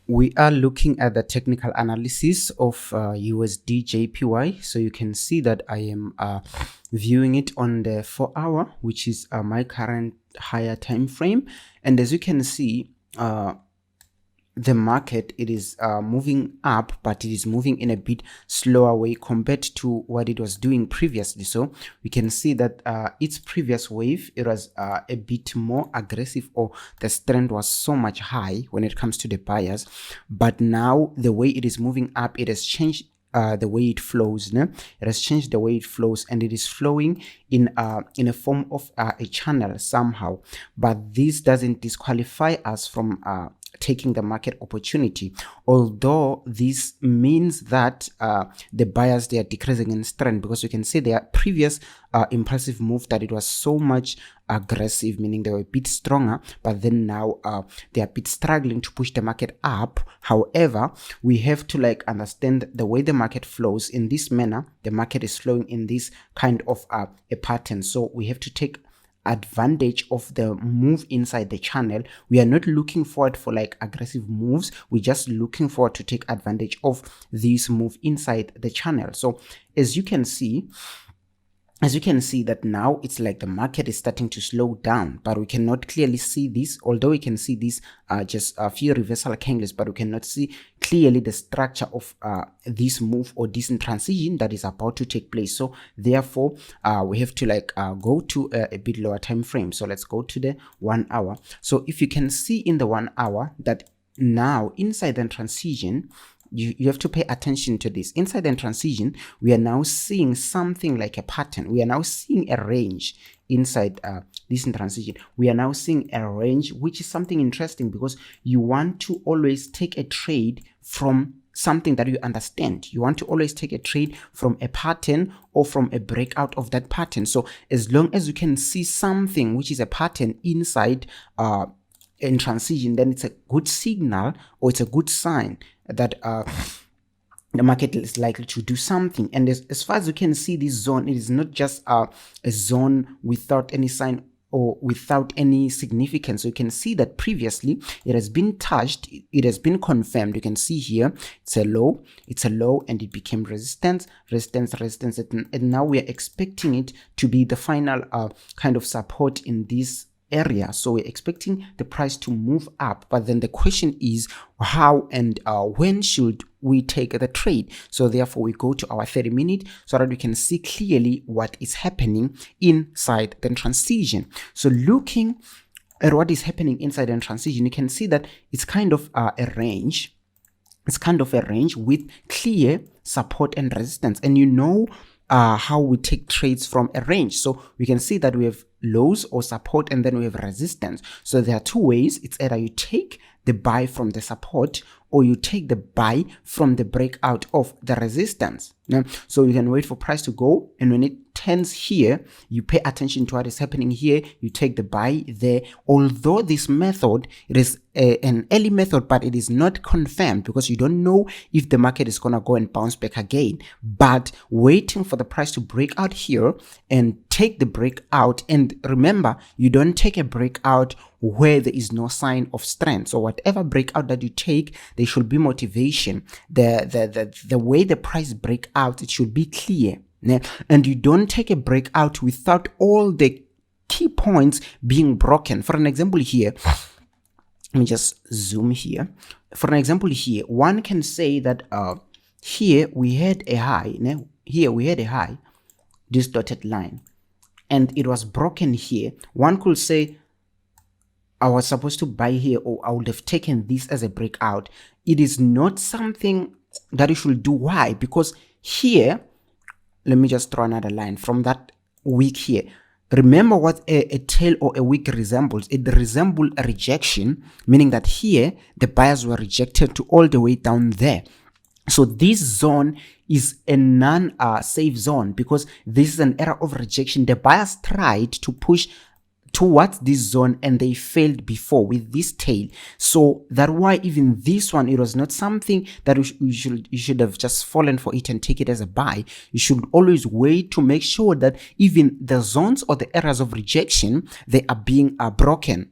We are looking at the technical analysis of USD JPY. So you can see that I am viewing it on the 4-hour, which is my current higher time frame. And as you can see, the market, it is moving up, but it is moving in a bit slower way compared to what it was doing previously. So we can see that its previous wave, it was a bit more aggressive, or the strength was so much high when it comes to the buyers. But now the way it is moving up, it has changed the way it flows. It has changed the way it flows, and it is flowing in a form of a channel somehow. But this doesn't disqualify us from taking the market opportunity, although this means that the buyers, they are decreasing in strength, because you can see their previous impulsive move, that it was so much aggressive, meaning they were a bit stronger, but then now they are a bit struggling to push the market up. However, we have to understand the way the market flows. In this manner, the market is flowing in this kind of a pattern, so we have to take advantage of the move inside the channel. We are not looking forward for aggressive moves. We're just looking forward to take advantage of this move inside the channel. So as you can see that now it's like the market is starting to slow down, but we cannot clearly see this, although we can see this just a few reversal candles, but we cannot see clearly the structure of this move or this transition that is about to take place. So therefore we have to go to a bit lower time frame. So let's go to the 1 hour. So if you can see in the 1 hour that now inside the transition, you have to pay attention to this. Inside the transition, we are now seeing something like a pattern. We are now seeing a range inside this transition. We are now seeing a range, which is something interesting, because you want to always take a trade from something that you understand. You want to always take a trade from a pattern or from a breakout of that pattern. So as long as you can see something which is a pattern inside in transition, then it's a good signal, or it's a good sign that the market is likely to do something. And as far as you can see, this zone, it is not just a zone without any sign or without any significance. So you can see that previously it has been touched, it has been confirmed. You can see here it's a low, and it became resistance, and now we are expecting it to be the final kind of support in this area. So we're expecting the price to move up, but then the question is how and when should we take the trade? So therefore we go to our 30-minute so that we can see clearly what is happening inside the transition. So looking at what is happening inside the transition, you can see that it's kind of a range. It's kind of a range with clear support and resistance, and you know how we take trades from a range. So we can see that we have lows or support, and then we have resistance. So there are two ways. It's either you take the buy from the support, or you take the buy from the breakout of the resistance. So you can wait for price to go, and when it turns here, you pay attention to what is happening here, you take the buy there. Although this method, it is an early method, but it is not confirmed, because you don't know if the market is gonna go and bounce back again. But waiting for the price to break out here and take the breakout, and remember, you don't take a breakout where there is no sign of strength. So whatever breakout that you take, there should be motivation. The way the price break out, it should be clear. And you don't take a breakout without all the key points being broken. For an example here, let me just zoom here. For an example here, one can say that here we had a high. Here we had a high, this dotted line, and it was broken here. One could say, I was supposed to buy here, or I would have taken this as a breakout. It is not something that you should do. Why? Because here, let me just draw another line from that wick here. Remember what a tail or a wick resembles. It resembles a rejection, meaning that here the buyers were rejected to all the way down there. So this zone is a non-safe zone, because this is an era of rejection. The buyers tried to push towards this zone, and they failed before with this tail. So that's why even this one, it was not something that you should have just fallen for it and take it as a buy. You should always wait to make sure that even the zones or the areas of rejection, they are being broken.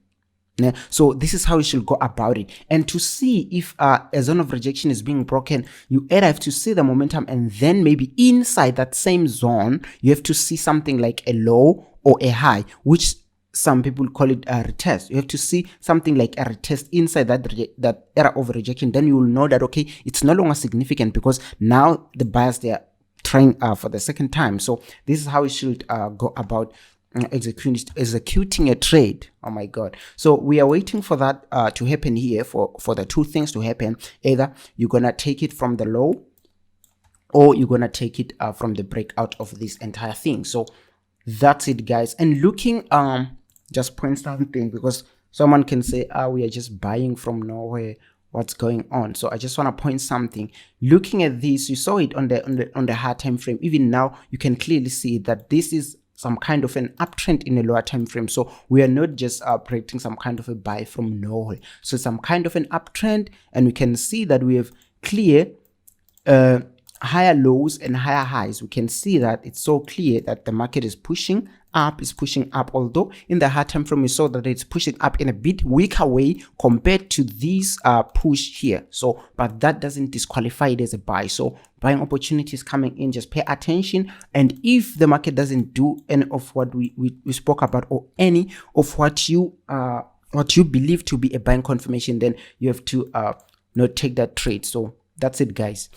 Yeah, so this is how you should go about it. And to see if a zone of rejection is being broken, you either have to see the momentum, and then maybe inside that same zone, you have to see something like a low or a high, which some people call it a retest. You have to see something like a retest inside that area of rejection. Then you will know that, okay, it's no longer significant, because now the buyers, they are trying for the second time. So this is how you should go about executing a trade. Oh my god. So we are waiting for that to happen here, for the two things to happen. Either you're gonna take it from the low, or you're gonna take it from the breakout of this entire thing. So that's it, guys. And looking, just point something, because someone can say, we are just buying from nowhere, what's going on? So I just want to point something. Looking at this, you saw it on the higher time frame. Even now, you can clearly see that this is some kind of an uptrend in a lower time frame. So we are not just predicting some kind of a buy from nowhere. So some kind of an uptrend, and we can see that we have clear higher lows and higher highs. We can see that it's so clear that the market is pushing up, although in the high time frame we saw that it's pushing up in a bit weaker way compared to this push here. So but that doesn't disqualify it as a buy. So buying opportunities coming in, just pay attention. And if the market doesn't do any of what we spoke about, or any of what you believe to be a buying confirmation, then you have to not take that trade. So that's it, guys.